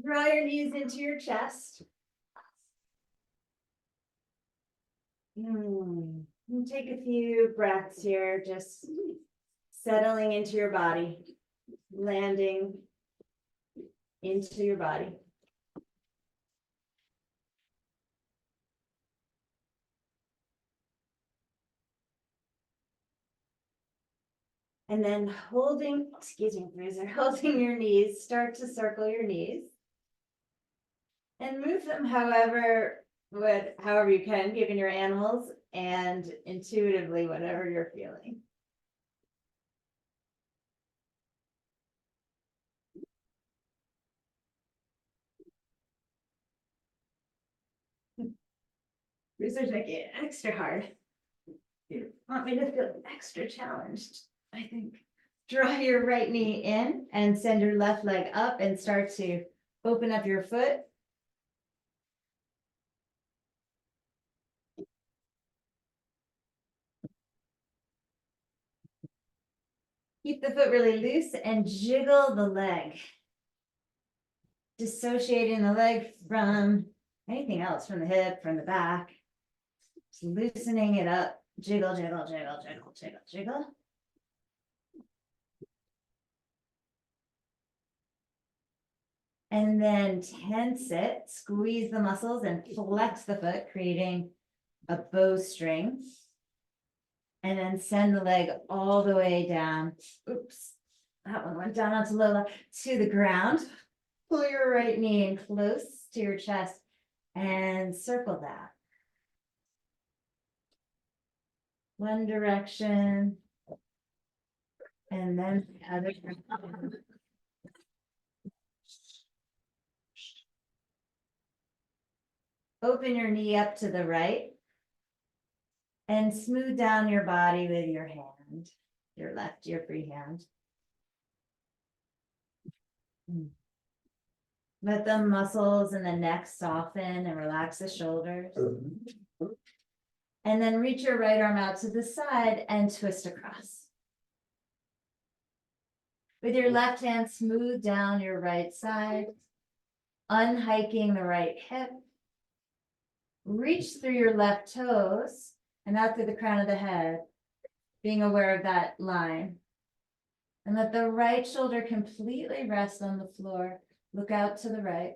Draw your knees into your chest. And take a few breaths here, just settling into your body, landing into your body. And then holding, excuse me, Bruiser, holding your knees, start to circle your knees. And move them however you can, given your animals, and intuitively, whatever you're feeling. Bruiser's making it extra hard. You want me to feel extra challenged, I think. Draw your right knee in and send your left leg up and start to open up your foot. Keep the foot really loose and jiggle the leg. Dissociating the leg from anything else, from the hip, from the back. Just loosening it up. Jiggle, jiggle, jiggle, jiggle, jiggle, jiggle. And then tense it, squeeze the muscles and flex the foot, creating a bowstring. And then send the leg all the way down. Oops, that one went down onto Lola, to the ground. Pull your right knee in close to your chest and circle that. One direction. And then the other direction. Open your knee up to the right. And smooth down your body with your hand, your left, your free hand. Let the muscles in the neck soften and relax the shoulders. And then reach your right arm out to the side and twist across. With your left hand, smooth down your right side, unhiking the right hip. Reach through your left toes and out through the crown of the head, being aware of that line. And let the right shoulder completely rest on the floor. Look out to the right.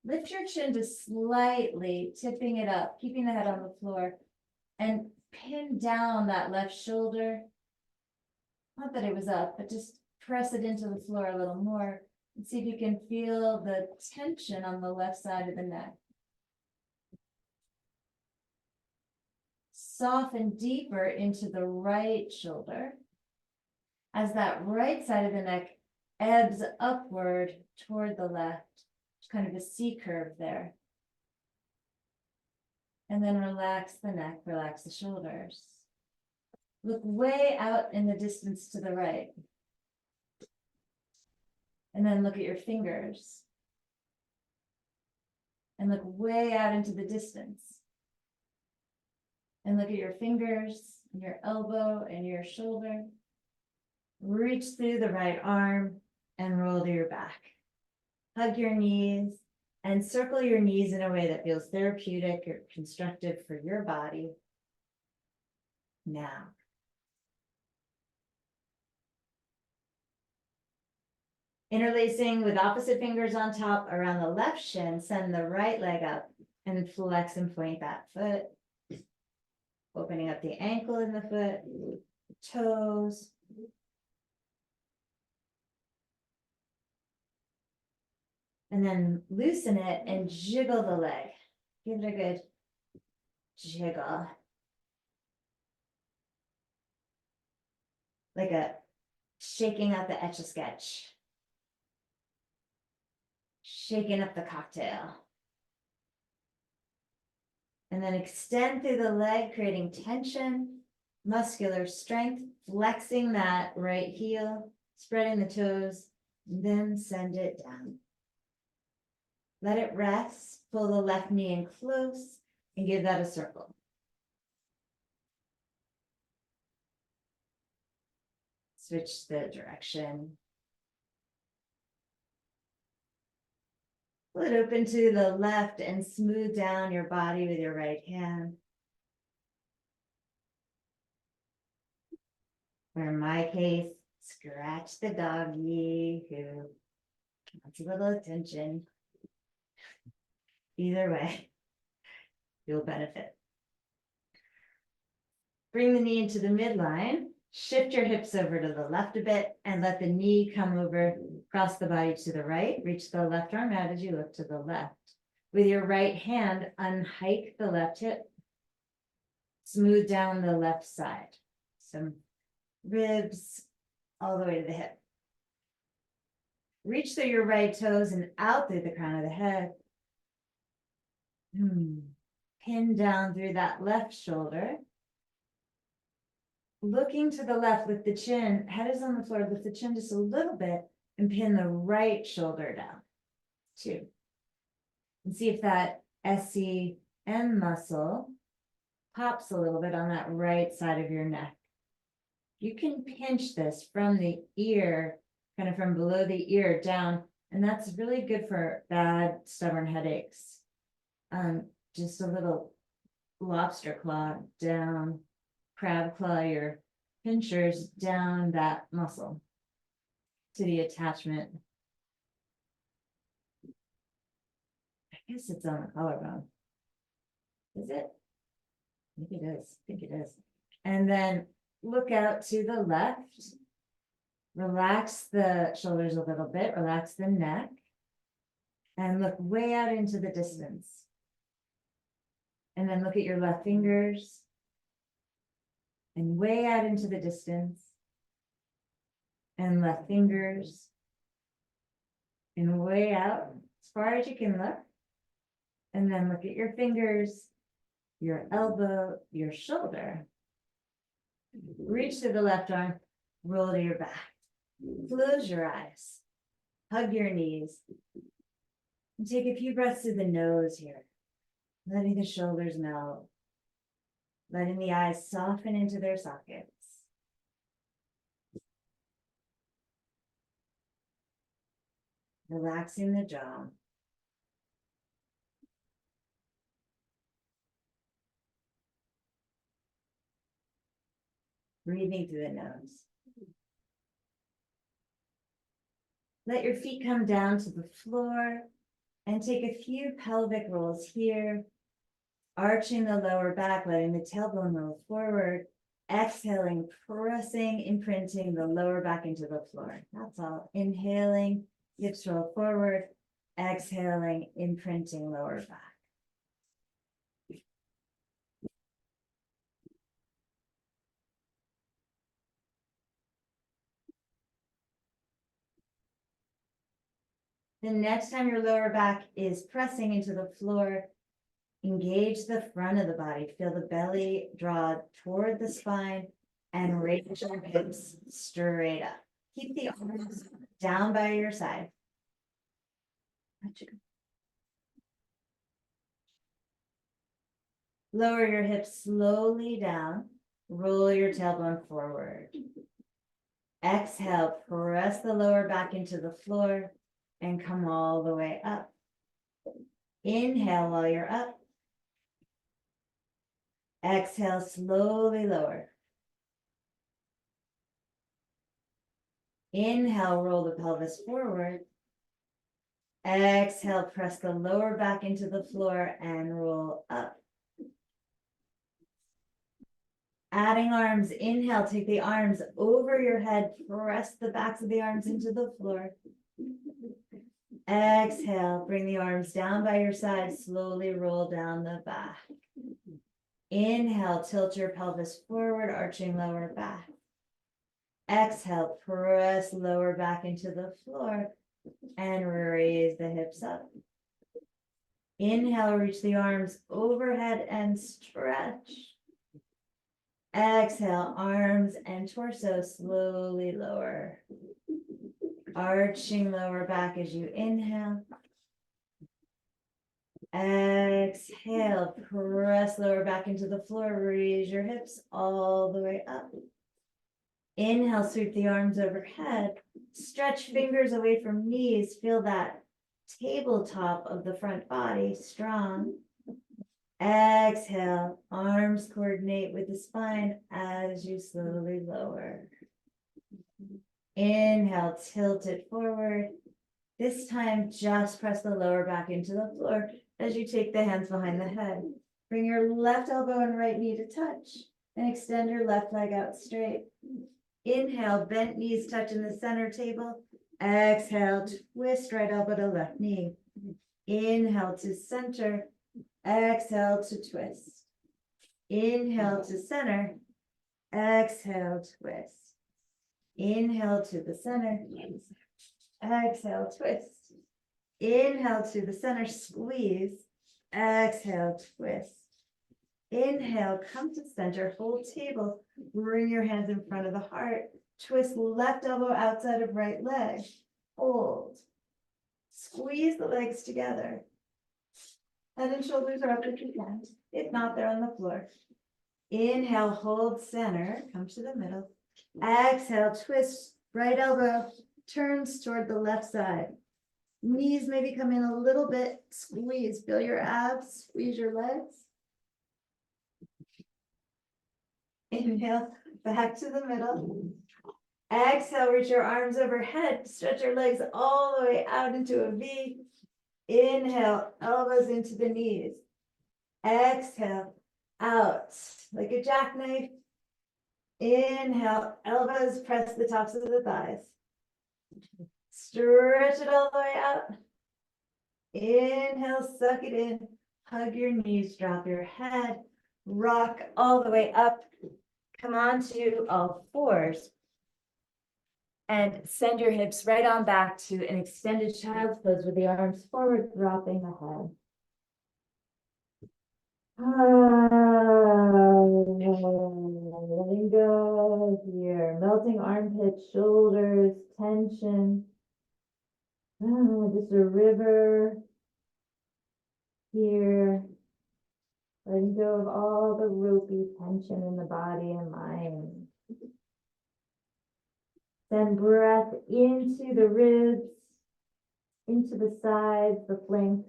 Lift your chin to slightly, tipping it up, keeping the head on the floor, and pin down that left shoulder. Not that it was up, but just press it into the floor a little more and see if you can feel the tension on the left side of the neck. Soften deeper into the right shoulder as that right side of the neck ebbs upward toward the left. It's kind of a C curve there. And then relax the neck, relax the shoulders. Look way out in the distance to the right. And then look at your fingers. And look way out into the distance. And look at your fingers, and your elbow, and your shoulder. Reach through the right arm and roll to your back. Hug your knees and circle your knees in a way that feels therapeutic or constructive for your body. Now. Interlacing with opposite fingers on top around the left shin, send the right leg up and flex and point that foot. Opening up the ankle in the foot, toes. And then loosen it and jiggle the leg. Give it a good jiggle. Like a shaking out the Etch-a-Sketch. Shaking up the cocktail. And then extend through the leg, creating tension, muscular strength, flexing that right heel, spreading the toes, and then send it down. Let it rest, pull the left knee in close, and give that a circle. Switch the direction. Split open to the left and smooth down your body with your right hand. Or in my case, scratch the doggy who wants a little attention. Either way, you'll benefit. Bring the knee into the midline. Shift your hips over to the left a bit and let the knee come over, cross the body to the right. Reach the left arm out as you look to the left. With your right hand, unhike the left hip. Smooth down the left side. Some ribs all the way to the hip. Reach through your right toes and out through the crown of the head. Pin down through that left shoulder. Looking to the left with the chin, head is on the floor, lift the chin just a little bit and pin the right shoulder down. 2. And see if that SCM muscle pops a little bit on that right side of your neck. You can pinch this from the ear, kind of from below the ear down, and that's really good for bad, stubborn headaches. Just a little lobster claw down, crab claw your pinchers down that muscle to the attachment. I guess it's on the collarbone. Is it? I think it is. I think it is. And then look out to the left. Relax the shoulders a little bit. Relax the neck. And look way out into the distance. And then look at your left fingers. And way out into the distance. And left fingers. And way out as far as you can look. And then look at your fingers, your elbow, your shoulder. Reach to the left arm, roll to your back. Close your eyes. Hug your knees. And take a few breaths through the nose here. Letting the shoulders melt. Letting the eyes soften into their sockets. Relaxing the jaw. Breathing through the nose. Let your feet come down to the floor and take a few pelvic rolls here, arching the lower back, letting the tailbone roll forward, exhaling, pressing, imprinting the lower back into the floor. That's all. Inhaling, hips roll forward, exhaling, imprinting lower back. The next time your lower back is pressing into the floor, engage the front of the body. Feel the belly draw toward the spine and raise your hips straight up. Keep the arms down by your side. Lower your hips slowly down. Roll your tailbone forward. Exhale, press the lower back into the floor and come all the way up. Inhale while you're up. Exhale, slowly lower. Inhale, roll the pelvis forward. Exhale, press the lower back into the floor and roll up. Adding arms, inhale, take the arms over your head, press the backs of the arms into the floor. Exhale, bring the arms down by your side, slowly roll down the back. Inhale, tilt your pelvis forward, arching lower back. Exhale, press lower back into the floor and raise the hips up. Inhale, reach the arms overhead and stretch. Exhale, arms and torso slowly lower. Arching lower back as you inhale. Exhale, press lower back into the floor, raise your hips all the way up. Inhale, sweep the arms overhead. Stretch fingers away from knees. Feel that tabletop of the front body, strong. Exhale, arms coordinate with the spine as you slowly lower. Inhale, tilt it forward. This time, just press the lower back into the floor as you take the hands behind the head. Bring your left elbow and right knee to touch and extend your left leg out straight. Inhale, bent knees touch in the center table. Exhale, twist right elbow to left knee. Inhale to center. Exhale to twist. Inhale to center. Exhale, twist. Inhale to the center. Exhale, twist. Inhale to the center, squeeze. Exhale, twist. Inhale, come to center, hold table. Bring your hands in front of the heart. Twist left elbow outside of right leg. Hold. Squeeze the legs together. Head and shoulders are up if you can. If not, they're on the floor. Inhale, hold center, come to the middle. Exhale, twist, right elbow turns toward the left side. Knees maybe come in a little bit, squeeze, feel your abs, squeeze your legs. Inhale, back to the middle. Exhale, reach your arms overhead, stretch your legs all the way out into a V. Inhale, elbows into the knees. Exhale, out like a jackknife. Inhale, elbows press the tops of the thighs. Stretch it all the way out. Inhale, suck it in. Hug your knees, drop your head. Rock all the way up. Come on to all fours. And send your hips right on back to an extended child's pose with the arms forward, dropping the head. Letting go here. Melting armpits, shoulders, tension. Just a river here. Letting go of all the ropey tension in the body and mind. Send breath into the ribs, into the sides, the flanks.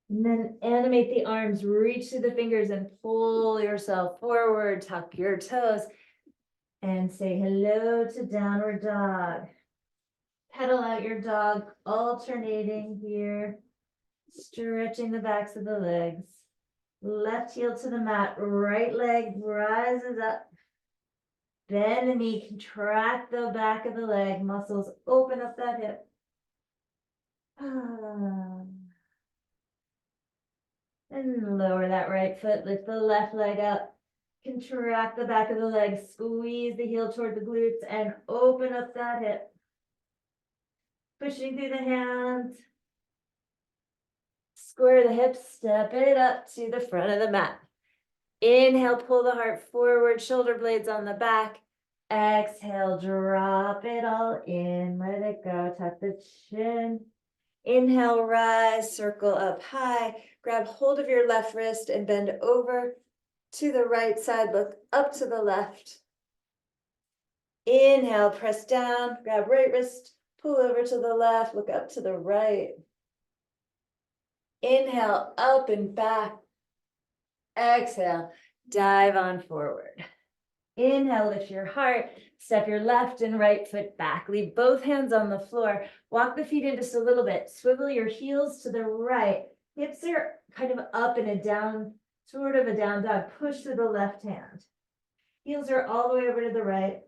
And then animate the arms, reach to the fingers and pull yourself forward, tuck your toes, and say hello to downward dog. Pedal out your dog, alternating here, stretching the backs of the legs. Left heel to the mat, right leg rises up. Bend the knee, contract the back of the leg, muscles open up that hip. And lower that right foot, lift the left leg up. Contract the back of the leg, squeeze the heel toward the glutes and open up that hip. Pushing through the hands. Square the hips, step it up to the front of the mat. Inhale, pull the heart forward, shoulder blades on the back. Exhale, drop it all in, let it go, tuck the chin. Inhale, rise, circle up high. Grab hold of your left wrist and bend over to the right side, look up to the left. Inhale, press down, grab right wrist, pull over to the left, look up to the right. Inhale, up and back. Exhale, dive on forward. Inhale, lift your heart, step your left and right foot back. Leave both hands on the floor. Walk the feet in just a little bit. Swivel your heels to the right. Hips are kind of up in a down, sort of a down dog. Push to the left hand. Heels are all the way over to the right.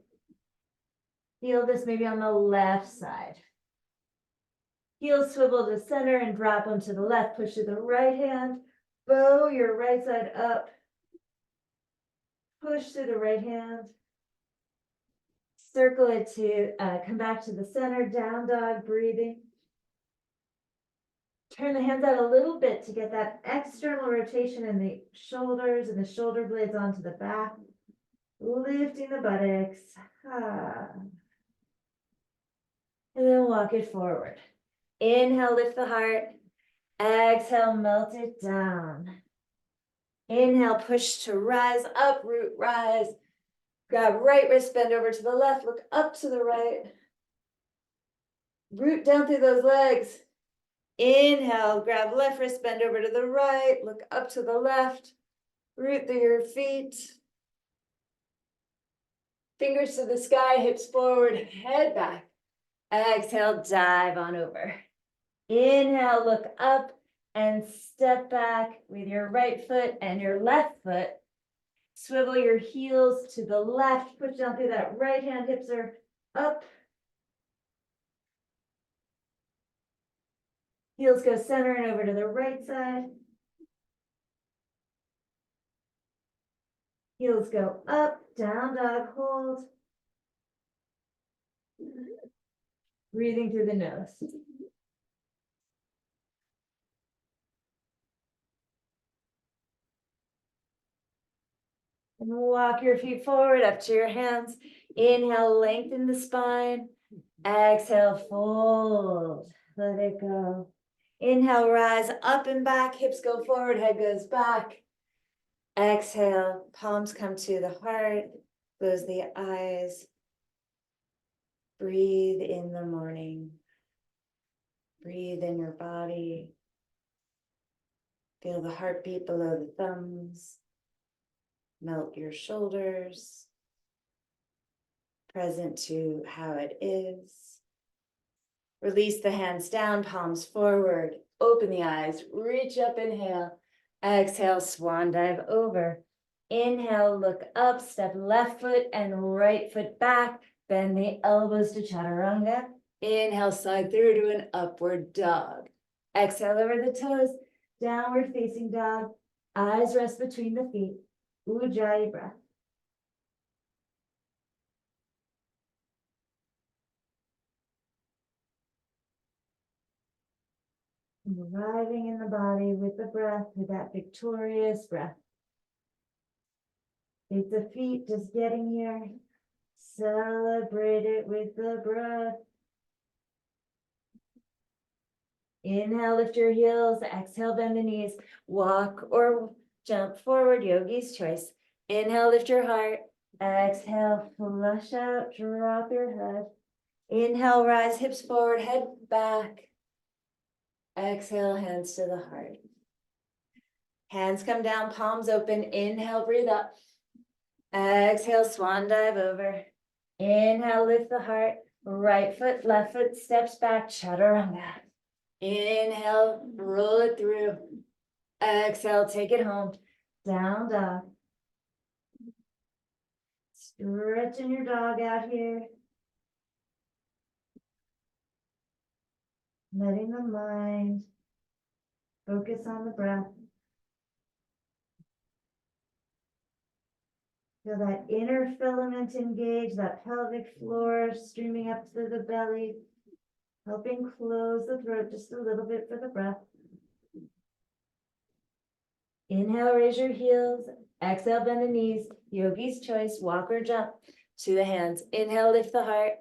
Feel this maybe on the left side. Heels swivel to center and drop them to the left. Push to the right hand. Bow your right side up. Push to the right hand. Circle it to come back to the center, down dog, breathing. Turn the hands out a little bit to get that external rotation in the shoulders and the shoulder blades onto the back. Lifting the buttocks. And then walk it forward. Inhale, lift the heart. Exhale, melt it down. Inhale, push to rise, up, root, rise. Grab right wrist, bend over to the left, look up to the right. Root down through those legs. Inhale, grab left wrist, bend over to the right, look up to the left, root through your feet. Fingers to the sky, hips forward, head back. Exhale, dive on over. Inhale, look up and step back with your right foot and your left foot. Swivel your heels to the left, push down through that right hand, hips are up. Heels go center and over to the right side. Heels go up, down dog, hold. Breathing through the nose. And walk your feet forward up to your hands. Inhale, lengthen the spine. Exhale, fold. Let it go. Inhale, rise up and back. Hips go forward, head goes back. Exhale, palms come to the heart. Close the eyes. Breathe in the morning. Breathe in your body. Feel the heartbeat below the thumbs. Melt your shoulders. Present to how it is. Release the hands down, palms forward. Open the eyes, reach up, inhale. Exhale, swan dive over. Inhale, look up, step left foot and right foot back. Bend the elbows to chaturanga. Inhale, slide through to an upward dog. Exhale over the toes, downward facing dog. Eyes rest between the feet. Ujjayi breath. Arriving in the body with the breath, with that victorious breath. It's the feet just getting here. Celebrate it with the breath. Inhale, lift your heels. Exhale, bend the knees. Walk or jump forward, yogi's choice. Inhale, lift your heart. Exhale, flush out, drop your head. Inhale, rise, hips forward, head back. Exhale, hands to the heart. Hands come down, palms open. Inhale, breathe up. Exhale, swan dive over. Inhale, lift the heart. Right foot, left foot steps back, chaturanga. Inhale, roll it through. Exhale, take it home. Down dog. Stretching your dog out here. Letting the mind focus on the breath. Feel that inner filament engage, that pelvic floor streaming up to the belly, helping close the throat just a little bit for the breath. Inhale, raise your heels. Exhale, bend the knees. Yogi's choice, walk or jump to the hands. Inhale, lift the heart.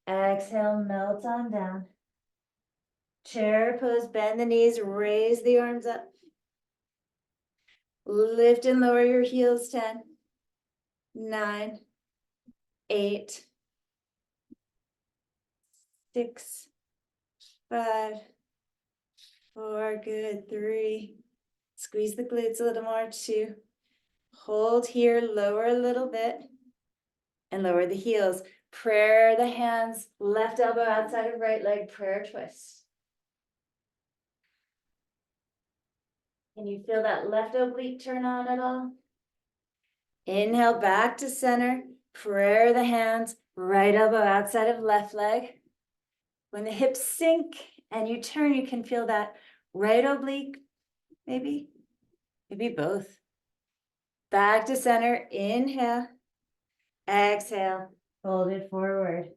Exhale, melt on down. Chair pose, bend the knees, raise the arms up. Lift and lower your heels, 10, 9, 8, 6, 5, 4, good, 3. Squeeze the glutes a little more, 2. Hold here, lower a little bit, and lower the heels. Prayer the hands, left elbow outside of right leg, prayer twist. Can you feel that left oblique turn on at all? Inhale back to center, prayer the hands, right elbow outside of left leg. When the hips sink and you turn, you can feel that right oblique, maybe both. Back to center, inhale, exhale, fold it forward.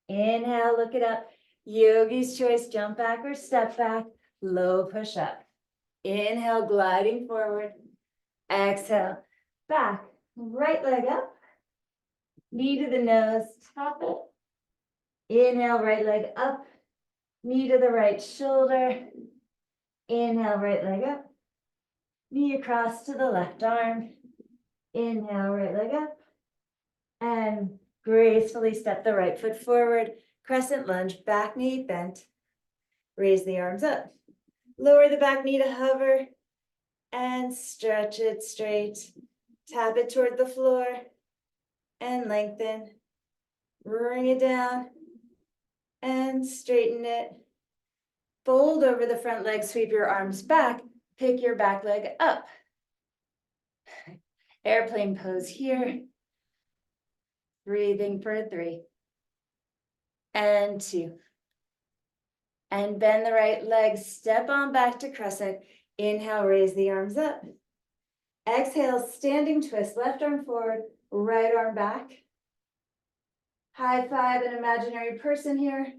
Inhale, look it up. Yogi's choice, jump back or step back, low push up. Inhale, gliding forward. Exhale, back, right leg up. Knee to the nose, tap it. Inhale, right leg up. Knee to the right shoulder. Inhale, right leg up. Knee across to the left arm. Inhale, right leg up. And gracefully step the right foot forward. Crescent lunge, back knee bent. Raise the arms up. Lower the back knee to hover and stretch it straight. Tap it toward the floor and lengthen. Bring it down and straighten it. Fold over the front leg, sweep your arms back, pick your back leg up. Airplane pose here. Breathing for 3 and 2. And bend the right leg, step on back to crescent. Inhale, raise the arms up. Exhale, standing twist, left arm forward, right arm back. High five an imaginary person here,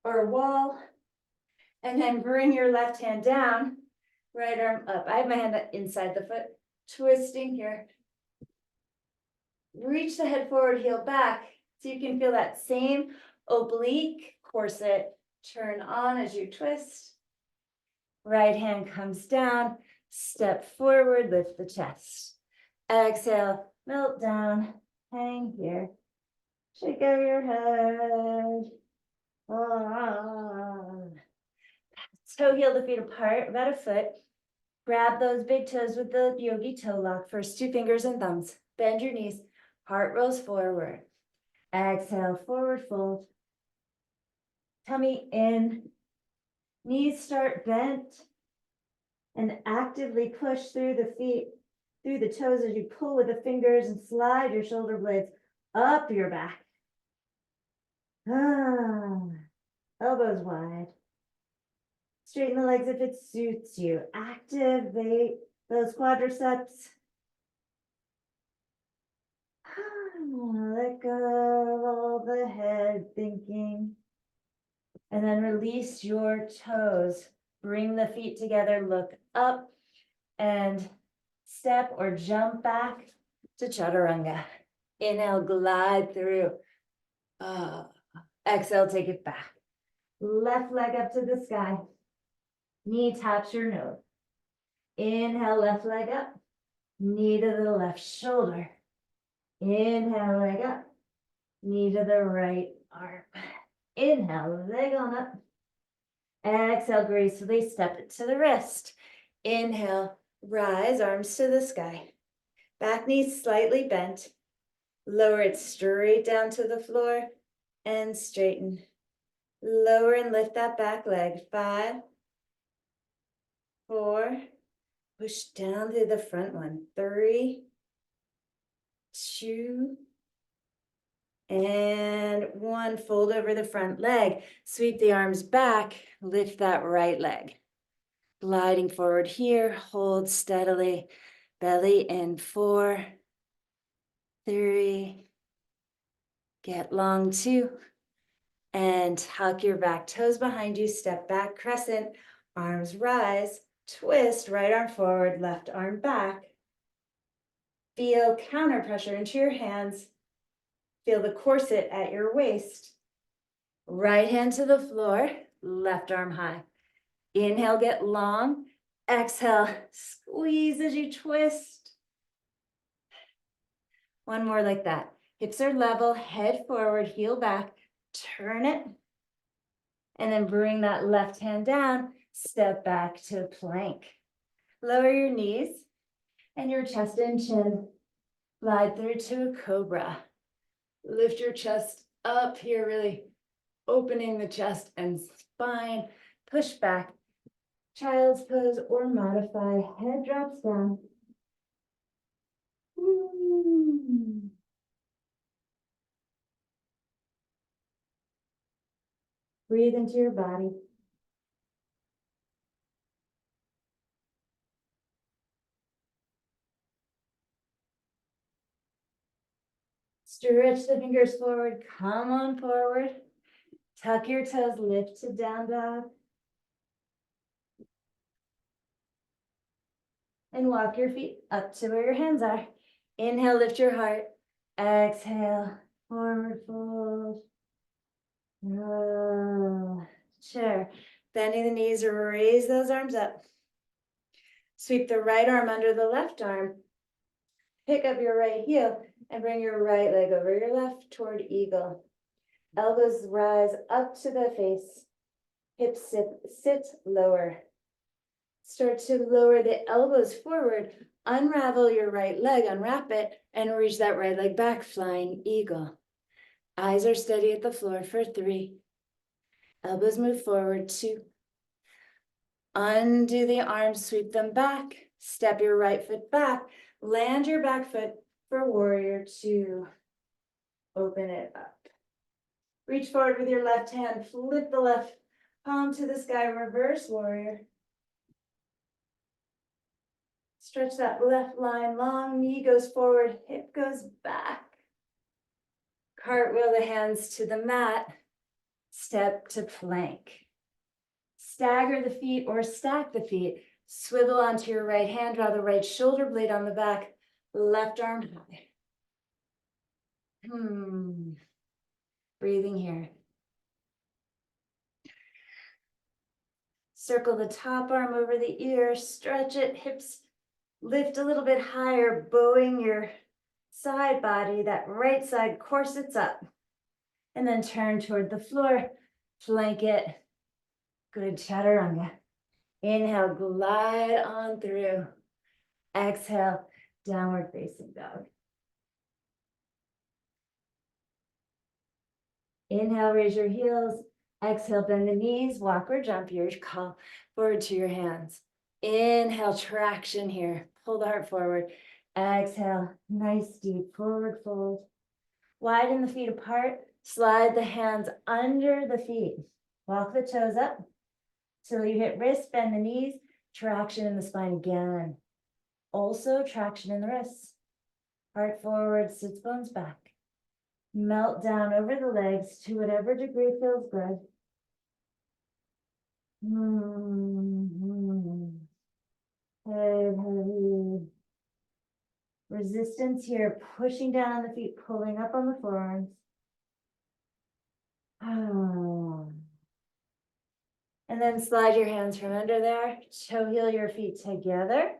or a wall. And then bring your left hand down, right arm up. I have my hand inside the foot, twisting here. Reach the head forward, heel back, so you can feel that same oblique corset turn on as you twist. Right hand comes down, step forward, lift the chest. Exhale, melt down, hang here. Shake out your head. Toe heel the feet apart, about a foot. Grab those big toes with the yogi toe lock. First 2 fingers and thumbs. Bend your knees. Heart rolls forward. Exhale, forward fold. Tummy in. Knees start bent. And actively push through the feet, through the toes as you pull with the fingers and slide your shoulder blades up your back. Elbows wide. Straighten the legs if it suits you. Activate those quadriceps. Let go of all the head thinking. And then release your toes. Bring the feet together, look up and step or jump back to chaturanga. Inhale, glide through. Exhale, take it back. Left leg up to the sky. Knee taps your nose. Inhale, left leg up. Knee to the left shoulder. Inhale, leg up. Knee to the right arm. Inhale, leg on up. Exhale, gracefully step it to the wrist. Inhale, rise, arms to the sky. Back knee slightly bent. Lower it straight down to the floor and straighten. Lower and lift that back leg. 5, 4, push down through the front one. 3, 2, and 1. Fold over the front leg. Sweep the arms back. Lift that right leg. Gliding forward here. Hold steadily. Belly in. 4, 3. Get long. 2. And tuck your back toes behind you. Step back, crescent. Arms rise. Twist. Right arm forward. Left arm back. Feel counter pressure into your hands. Feel the corset at your waist. Right hand to the floor, left arm high. Inhale, get long. Exhale, squeeze as you twist. One more like that. Hips are level, head forward, heel back. Turn it. And then bring that left hand down. Step back to plank. Lower your knees and your chest and chin. Glide through to a cobra. Lift your chest up here, really opening the chest and spine. Push back. Child's pose or modify. Head drops down. Breathe into your body. Stretch the fingers forward. Come on forward. Tuck your toes. Lift to down dog. And walk your feet up to where your hands are. Inhale, lift your heart. Exhale, forward fold. Chair. Bending the knees, raise those arms up. Sweep the right arm under the left arm. Pick up your right heel and bring your right leg over your left toward eagle. Elbows rise up to the face. Hips sit lower. Start to lower the elbows forward. Unravel your right leg, unwrap it, and reach that right leg back, flying eagle. Eyes are steady at the floor for 3. Elbows move forward, 2. Undo the arms, sweep them back. Step your right foot back. Land your back foot for warrior 2. Open it up. Reach forward with your left hand. Flip the left palm to the sky. Reverse warrior. Stretch that left line long. Knee goes forward. Hip goes back. Cartwheel the hands to the mat. Step to plank. Stagger the feet or stack the feet. Swivel onto your right hand. Draw the right shoulder blade on the back. Left arm high. Breathing here. Circle the top arm over the ear. Stretch it. Hips lift a little bit higher. Bowing your side body. That right side corsets up. And then turn toward the floor. Plank it. Good chaturanga. Inhale, glide on through. Exhale, downward facing dog. Inhale, raise your heels. Exhale, bend the knees, walk or jump your call forward to your hands. Inhale, traction here. Pull the heart forward. Exhale, nice deep forward fold. Widen the feet apart. Slide the hands under the feet. Walk the toes up till you hit wrist, bend the knees. Traction in the spine again. Also traction in the wrists. Heart forward, sits bones back. Melt down over the legs to whatever degree feels good. Head heavy. Resistance here, pushing down on the feet, pulling up on the forearms. And then slide your hands from under there, toe heel your feet together,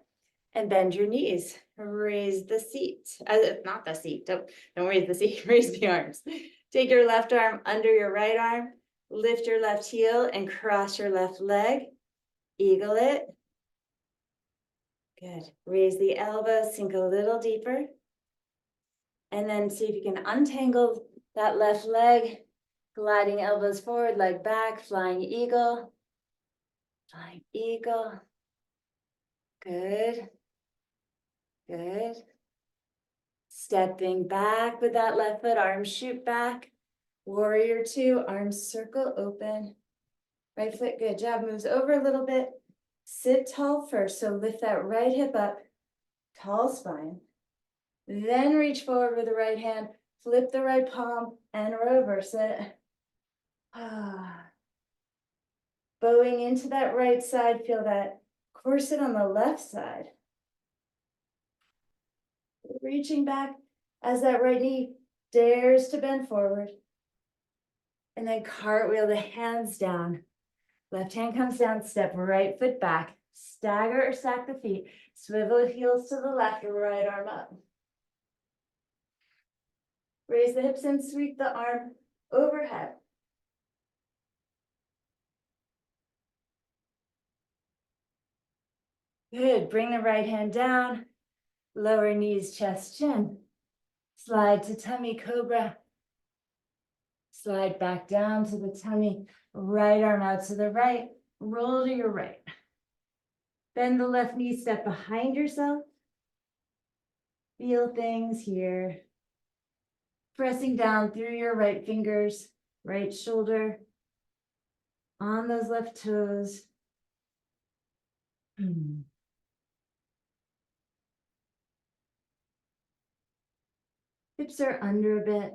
and bend your knees. Raise the seat, not the seat, don't raise the seat, raise the arms. Take your left arm under your right arm, lift your left heel and cross your left leg. Eagle it. Good. Raise the elbows, sink a little deeper. And then see if you can untangle that left leg, gliding elbows forward, leg back, flying eagle. Flying eagle. Good. Good. Stepping back with that left foot, arms shoot back. Warrior 2, arms circle open. Right foot, good job, moves over a little bit. Sit tall first, so lift that right hip up, tall spine. Then reach forward with the right hand, flip the right palm and reverse it. Bowing into that right side, feel that corset on the left side. Reaching back as that right knee dares to bend forward. And then cartwheel the hands down. Left hand comes down, step right foot back. Stagger or stack the feet. Swivel heels to the left, right arm up. Raise the hips and sweep the arm overhead. Good, bring the right hand down. Lower knees, chest, chin. Slide to tummy cobra. Slide back down to the tummy. Right arm out to the right. Roll to your right. Bend the left knee, step behind yourself. Feel things here. Pressing down through your right fingers, right shoulder, on those left toes. Hips are under a bit.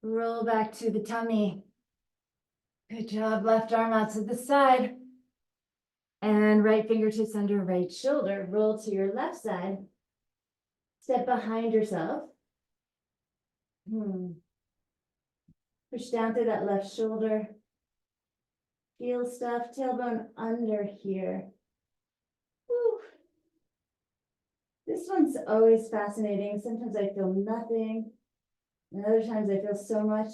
Roll back to the tummy. Good job, left arm out to the side. And right fingertips under right shoulder. Roll to your left side. Step behind yourself. Push down through that left shoulder. Feel stuff, tailbone under here. Woo. This one's always fascinating. Sometimes I feel nothing. And other times I feel so much.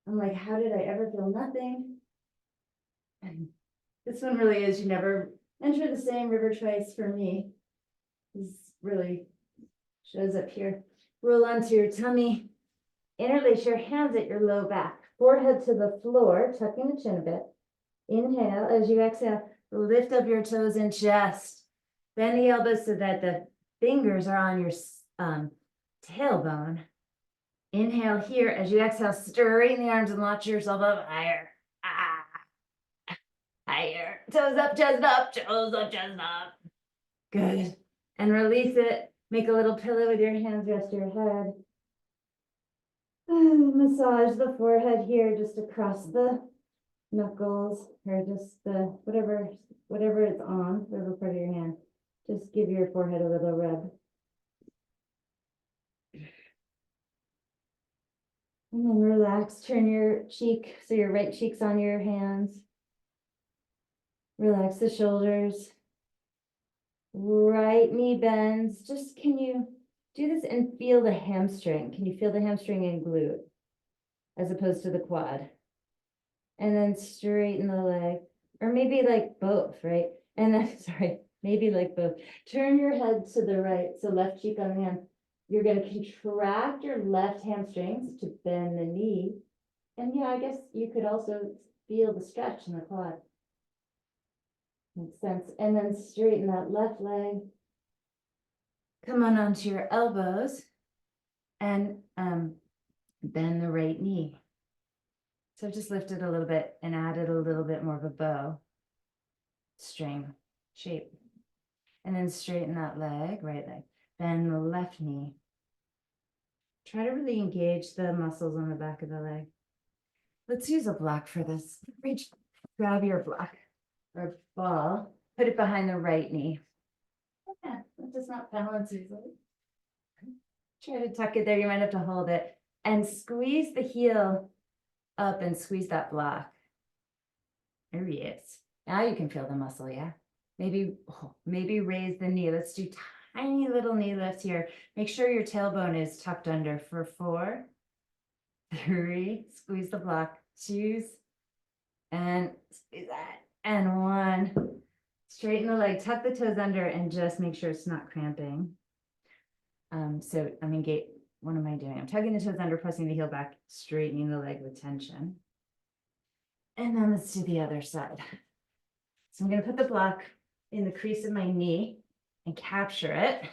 I'm like, how did I ever feel nothing? And this one really is, you never enter the same river twice for me. This really shows up here. Roll onto your tummy. Interlace your hands at your low back. Forehead to the floor, tucking the chin a bit. Inhale. As you exhale, lift up your toes and chest. Bend the elbows so that the fingers are on your tailbone. Inhale here. As you exhale, straighten the arms and launch yourself up higher. Higher. Toes up, chest up, toes up, chest up. Good. And release it. Make a little pillow with your hands, rest your head. Massage the forehead here, just across the knuckles, or just the whatever it's on, whatever part of your hand. Just give your forehead a little rub. And then relax, turn your cheek, so your right cheek's on your hands. Relax the shoulders. Right knee bends. Just can you do this and feel the hamstring? Can you feel the hamstring and glute as opposed to the quad? And then straighten the leg, or maybe like both, right? And then, sorry, maybe like both. Turn your head to the right, so left cheek on the hand. You're going to contract your left hamstrings to bend the knee. And yeah, I guess you could also feel the stretch in the quad. Makes sense. And then straighten that left leg. Come on onto your elbows and bend the right knee. So just lift it a little bit and added a little bit more of a bow string shape. And then straighten that leg, right leg. Bend the left knee. Try to really engage the muscles on the back of the leg. Let's use a block for this. Reach, grab your block or ball, put it behind the right knee. Yeah, it does not balance easily. Try to tuck it there. You might have to hold it and squeeze the heel up and squeeze that block. There he is. Now you can feel the muscle, yeah? Maybe raise the knee. Let's do tiny little knee lifts here. Make sure your tailbone is tucked under for 4, 3, squeeze the block, 2, and squeeze that, and 1. Straighten the leg, tuck the toes under, and just make sure it's not cramping. So I'm engaged. What am I doing? I'm tucking the toes under, pressing the heel back, straightening the leg with tension. And then let's do the other side. So I'm going to put the block in the crease of my knee and capture it.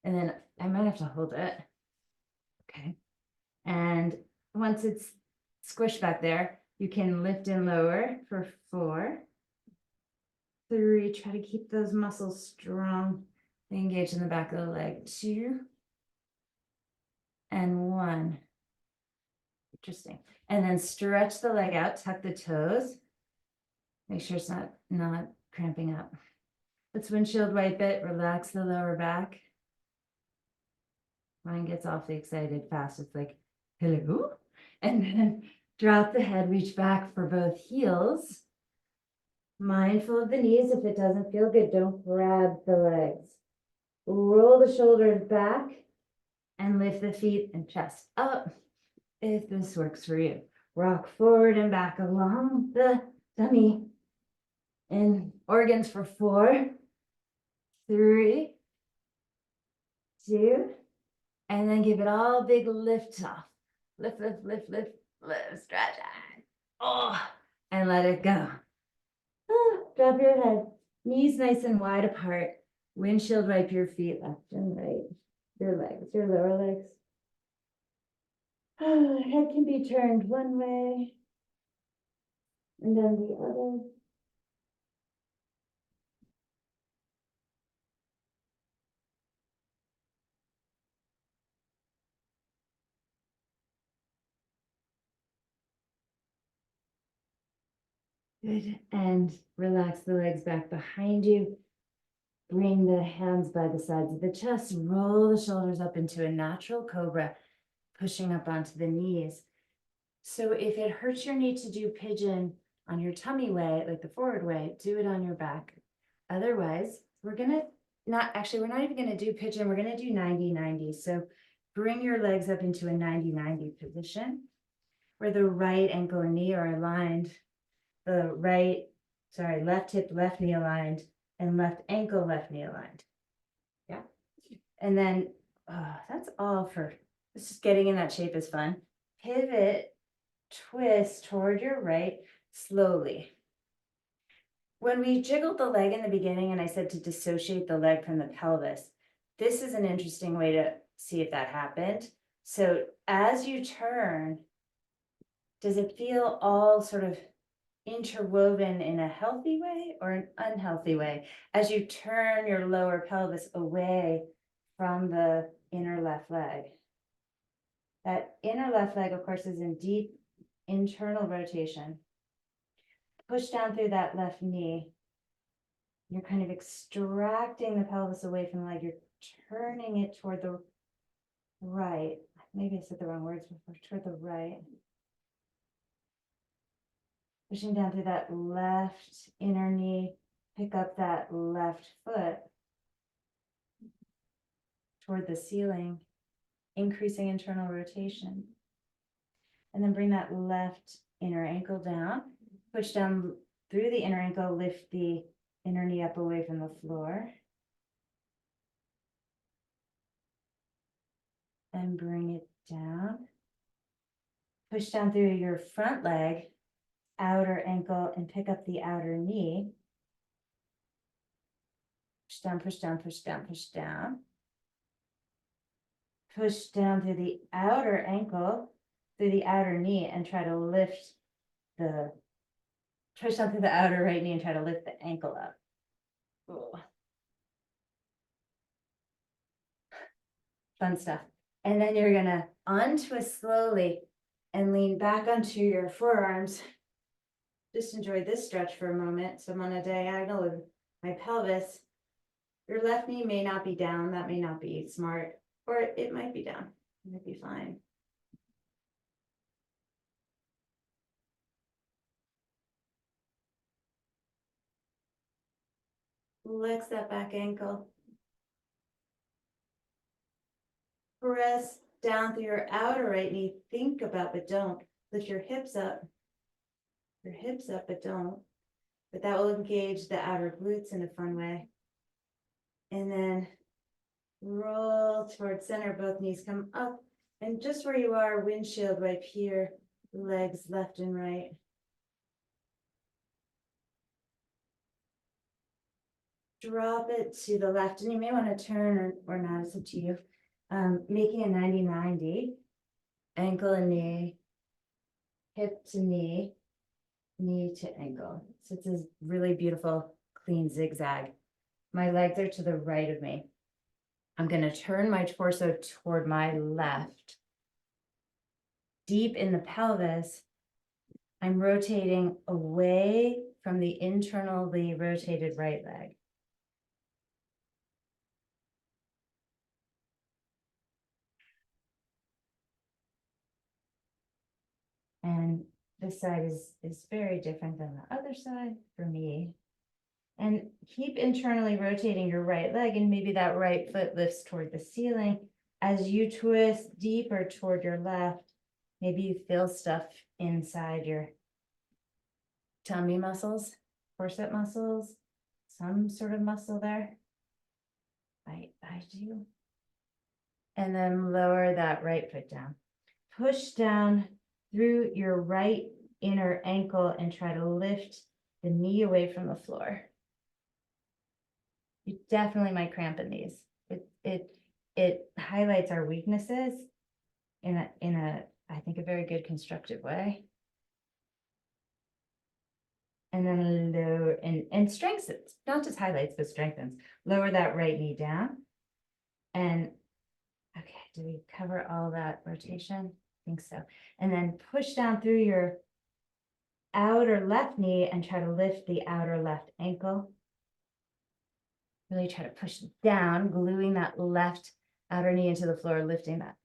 And then I might have to hold it. Okay. And once it's squished back there, you can lift and lower for 4, 3. Try to keep those muscles strong. Engage in the back of the leg. 2 and 1. Interesting. And then stretch the leg out, tuck the toes. Make sure it's not cramping up. Let's windshield wipe it, relax the lower back. Mine gets awfully excited fast. It's like, hello. And then drop the head, reach back for both heels. Mindful of the knees. If it doesn't feel good, don't grab the legs. Roll the shoulders back and lift the feet and chest up if this works for you. Rock forward and back along the tummy. And organs for 4, 3, 2, and then give it all big lift off. Lift, lift, lift, lift, lift, stretch. Oh, and let it go. Drop your head. Knees nice and wide apart. Windshield wipe your feet left and right. Your legs, your lower legs. Head can be turned one way and then the other. Good. And relax the legs back behind you. Bring the hands by the sides of the chest. Roll the shoulders up into a natural cobra, pushing up onto the knees. So if it hurts your knee to do pigeon on your tummy way, like the forward way, do it on your back. Otherwise, we're not even gonna do pigeon. We're gonna do 90-90. So bring your legs up into a 90-90 position where the right ankle and knee are aligned. The left hip, left knee aligned, and left ankle, left knee aligned. Yeah. And then that's all for just getting in that shape is fun. Pivot, twist toward your right slowly. When we jiggled the leg in the beginning and I said to dissociate the leg from the pelvis, this is an interesting way to see if that happened. So as you turn, does it feel all sort of interwoven in a healthy way or an unhealthy way as you turn your lower pelvis away from the inner left leg? That inner left leg, of course, is in deep internal rotation. Push down through that left knee. You're kind of extracting the pelvis away from the leg. You're turning it toward the right. Maybe I said the wrong words before. Toward the right. Pushing down through that left inner knee. Pick up that left foot toward the ceiling, increasing internal rotation. And then bring that left inner ankle down. Push down through the inner ankle, lift the inner knee up away from the floor. And bring it down. Push down through your front leg, outer ankle, and pick up the outer knee. Push down, push down, push down, push down. Push down through the outer ankle, through the outer knee, and try to lift the, push down through the outer right knee and try to lift the ankle up. Ooh. Fun stuff. And then you're gonna untwist slowly and lean back onto your forearms. Just enjoy this stretch for a moment. So I'm on a diagonal with my pelvis. Your left knee may not be down. That may not be smart, or it might be down. It might be fine. Flex that back ankle. Press down through your outer right knee. Think about, but don't. Lift your hips up. Your hips up, but don't. But that will engage the outer glutes in a fun way. And then roll towards center, both knees come up. And just where you are, windshield wipe here, legs left and right. Drop it to the left, and you may want to turn or not, it's up to you. Making a 90-90, ankle and knee, hip to knee, knee to ankle. So it's a really beautiful, clean zigzag. My legs are to the right of me. I'm going to turn my torso toward my left. Deep in the pelvis, I'm rotating away from the internally rotated right leg. And this side is very different than the other side for me. And keep internally rotating your right leg, and maybe that right foot lifts toward the ceiling. As you twist deeper toward your left, maybe you feel stuff inside your tummy muscles, corset muscles, some sort of muscle there. I do. And then lower that right foot down. Push down through your right inner ankle and try to lift the knee away from the floor. You definitely might cramp in these. It highlights our weaknesses in a I think a very good constructive way. And then lower and strengthens, not just highlights, but strengthens. Lower that right knee down. And okay, do we cover all that rotation? I think so. And then push down through your outer left knee and try to lift the outer left ankle. Really try to push down, gluing that left outer knee into the floor, lifting that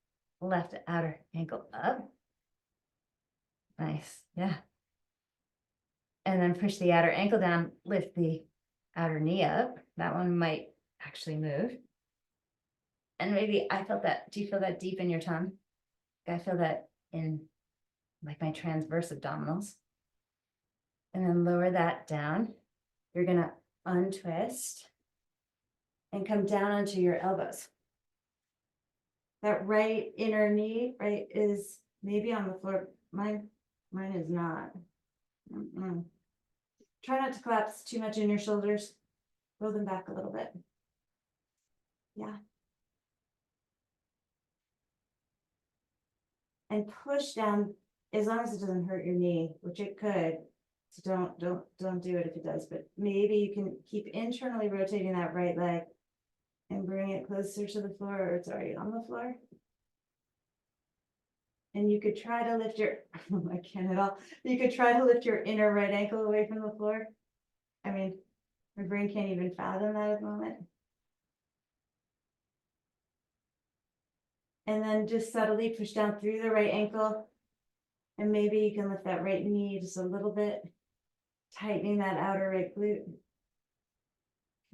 left outer ankle up. Nice, yeah. And then push the outer ankle down, lift the outer knee up. That one might actually move. And maybe I felt that, do you feel that deep in your tongue? I feel that in like my transverse abdominals. And then lower that down. You're gonna untwist and come down onto your elbows. That right inner knee, right, is maybe on the floor. Mine is not. Try not to collapse too much in your shoulders. Roll them back a little bit. Yeah. And push down as long as it doesn't hurt your knee, which it could. So don't do it if it does, but maybe you can keep internally rotating that right leg and bring it closer to the floor, or it's already on the floor. And you could try to lift your, I can't at all. You could try to lift your inner right ankle away from the floor. I mean, my brain can't even fathom that at the moment. And then just subtly push down through the right ankle. And maybe you can lift that right knee just a little bit, tightening that outer right glute.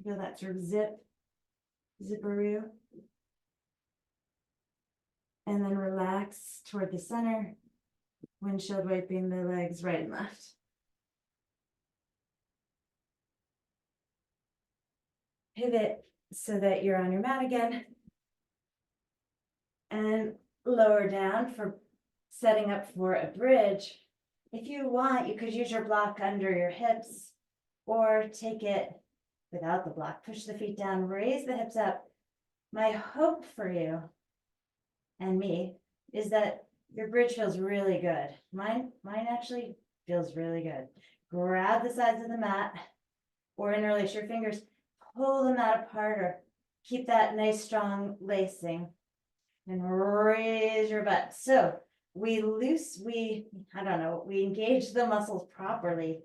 Feel that sort of zipperoo. And then relax toward the center, windshield wiping the legs right and left. Pivot so that you're on your mat again. And lower down for setting up for a bridge. If you want, you could use your block under your hips or take it without the block. Push the feet down, raise the hips up. My hope for you and me is that your bridge feels really good. Mine actually feels really good. Grab the sides of the mat or interlace your fingers, pull the mat apart or keep that nice strong lacing and raise your butt. So we engage the muscles properly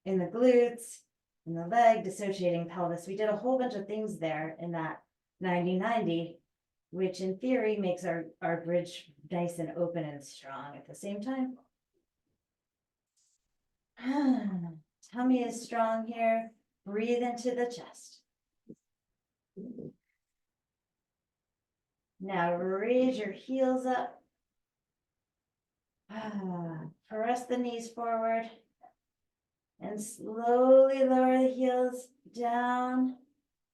in the glutes, in the leg, dissociating pelvis. We did a whole bunch of things there in that 90-90, which in theory makes our bridge nice and open and strong at the same time. Tummy is strong here. Breathe into the chest. Now raise your heels up. Press the knees forward and slowly lower the heels down.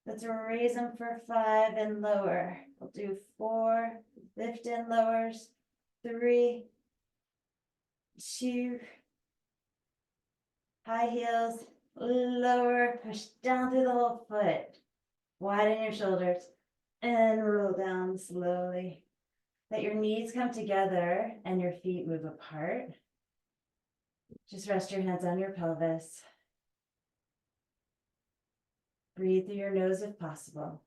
Let's raise them for 5 and lower. We'll do 4, lift and lowers, 3, 2, high heels, lower, push down through the whole foot, widen your shoulders, and roll down slowly. Let your knees come together and your feet move apart. Just rest your hands on your pelvis. Breathe through your nose if possible.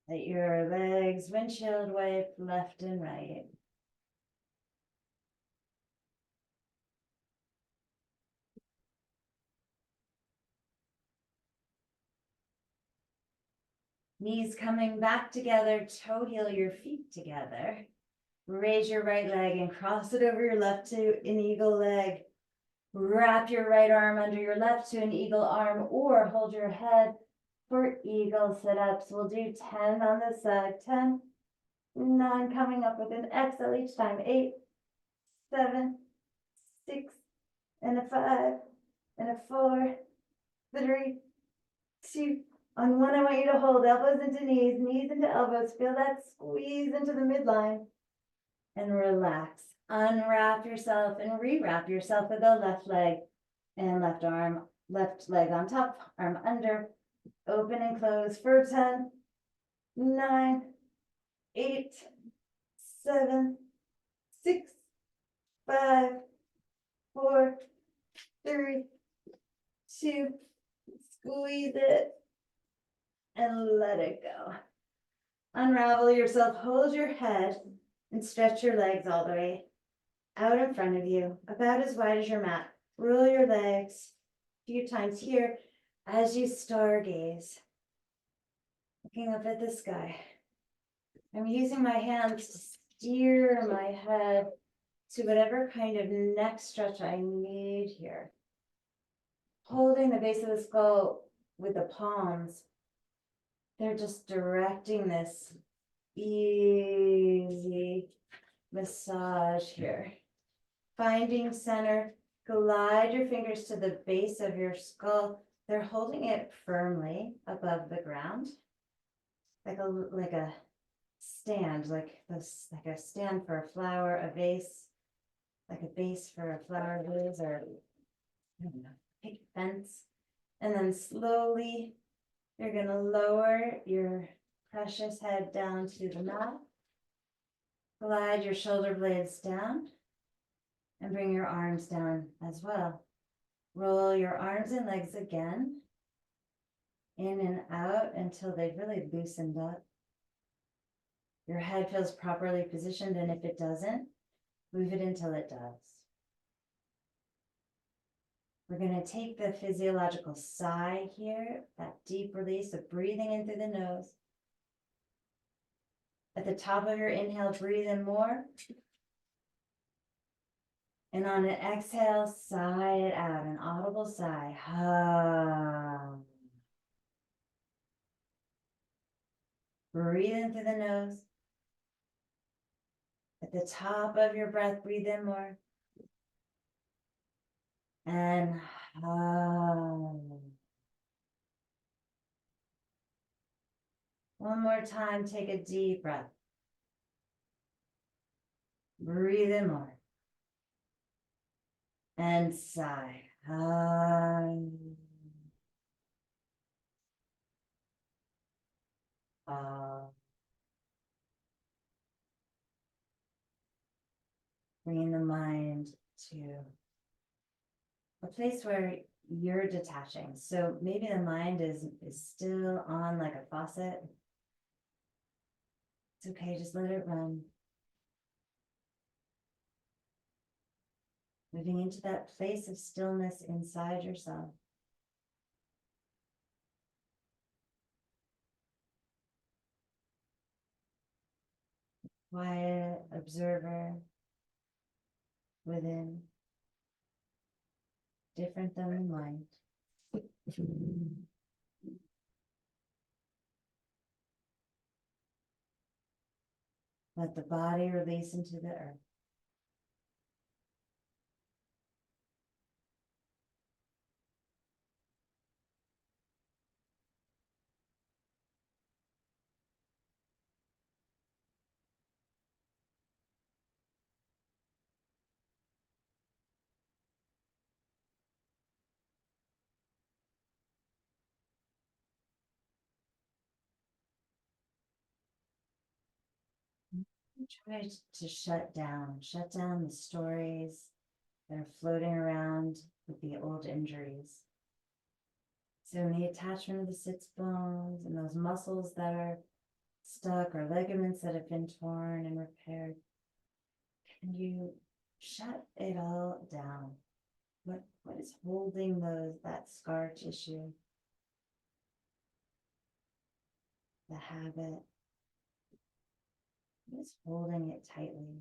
Let your legs windshield wipe left and right. Knees coming back together, toe heel your feet together. Raise your right leg and cross it over your left to an eagle leg. Wrap your right arm under your left to an eagle arm or hold your head for eagle sit-ups. We'll do 10 on this side. 10, 9, coming up with an exhale each time. 8, 7, 6, and a 5, and a 4, 3, 2, on 1, I want you to hold elbows into knees, knees into elbows. Feel that squeeze into the midline and relax. Unwrap yourself and rewrap yourself with the left leg and left arm, left leg on top, arm under. Open and close for 10, 9, 8, 7, 6, 5, 4, 3, 2, squeeze it and let it go. Unravel yourself, hold your head and stretch your legs all the way out in front of you, about as wide as your mat. Roll your legs a few times here as you stargaze, looking up at the sky. I'm using my hands to steer my head to whatever kind of neck stretch I need here. holding the base of the skull with the palms. They're just directing this easy massage here. Finding center, glide your fingers to the base of your skull. They're holding it firmly above the ground, like a stand, like a stand for a flower, a vase, like a base for a flower vase, or I don't know, pick a fence. And then slowly you're gonna lower your precious head down to the mat. Glide your shoulder blades down and bring your arms down as well. Roll your arms and legs again, in and out until they've really loosened up. Your head feels properly positioned, and if it doesn't, move it until it does. We're going to take the physiological sigh here, that deep release of breathing in through the nose. At the top of your inhale, breathe in more. And on an exhale, sigh it out, an audible sigh. Breathe in through the nose. At the top of your breath, breathe in more. And one more time, take a deep breath. Breathe in more. And sigh. Bringing the mind to a place where you're detaching. So maybe the mind is still on like a faucet. It's okay, just let it run. Moving into that place of stillness inside yourself. Quiet observer within, different than the mind. Let the body release into the earth. Try to shut down the stories that are floating around with the old injuries. So in the attachment of the sits bones and those muscles that are stuck or ligaments that have been torn and repaired, can you shut it all down? What is holding that scar tissue, the habit? What is holding it tightly?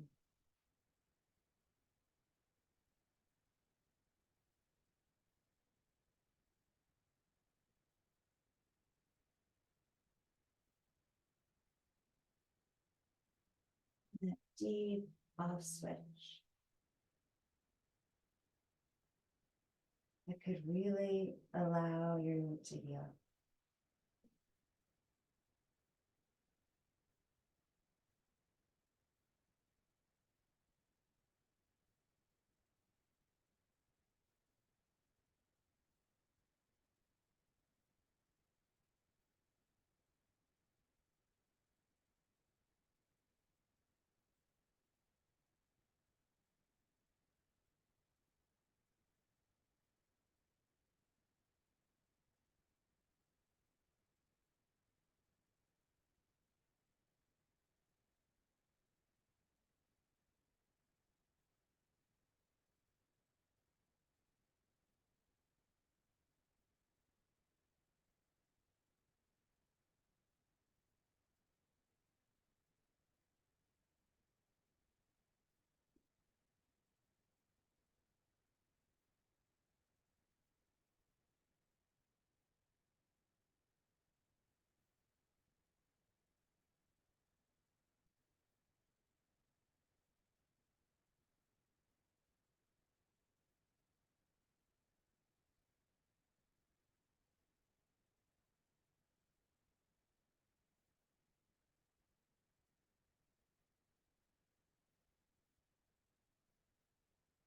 That deep off switch that could really allow you to heal.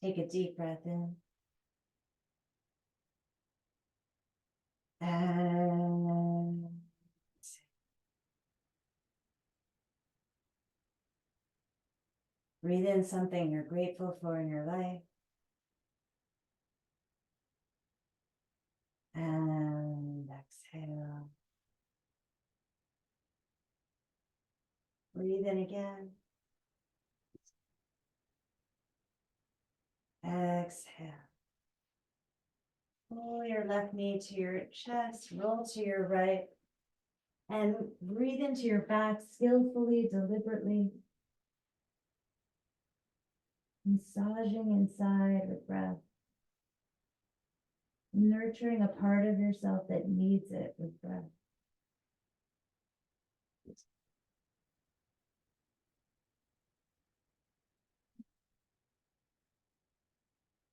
Take a deep breath in. And breathe in something you're grateful for in your life. And exhale. Breathe in again. Exhale. Pull your left knee to your chest, roll to your right, and breathe into your back skillfully, deliberately. Massaging inside with breath. Nurturing a part of yourself that needs it with breath.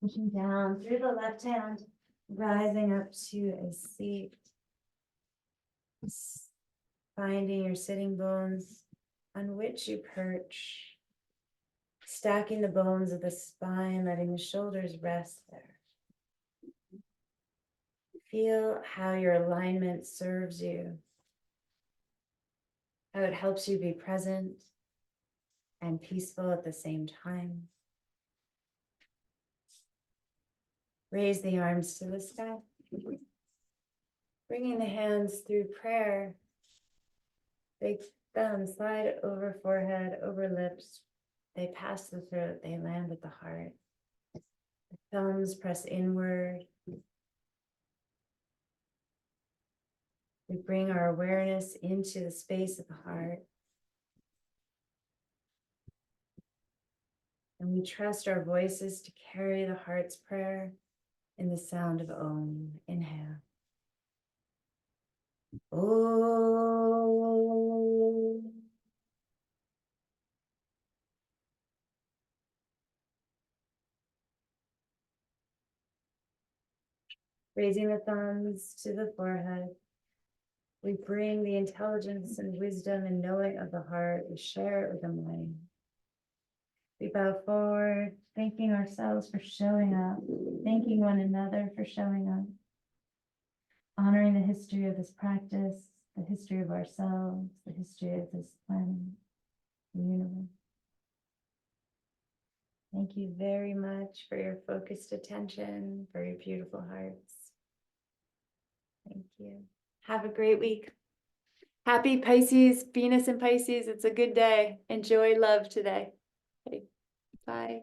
Pushing down through the left hand, rising up to a seat. Finding your sitting bones on which you perch. Stacking the bones of the spine, letting the shoulders rest there. Feel how your alignment serves you, how it helps you be present and peaceful at the same time. Raise the arms to the sky. Bringing the hands through prayer. Big thumbs slide over forehead, over lips. They pass the throat, they land at the heart. The thumbs press inward. We bring our awareness into the space of the heart. And we trust our voices to carry the heart's prayer in the sound of Om. Inhale. Om. Raising the thumbs to the forehead. We bring the intelligence and wisdom and knowing of the heart. We share it with the mind. We bow forward, thanking ourselves for showing up, thanking one another for showing up, honoring the history of this practice, the history of ourselves, the history of this planet, the universe. Thank you very much for your focused attention, for your beautiful hearts. Thank you. Have a great week. Happy Pisces, Venus and Pisces. It's a good day. Enjoy love today. Okay. Bye.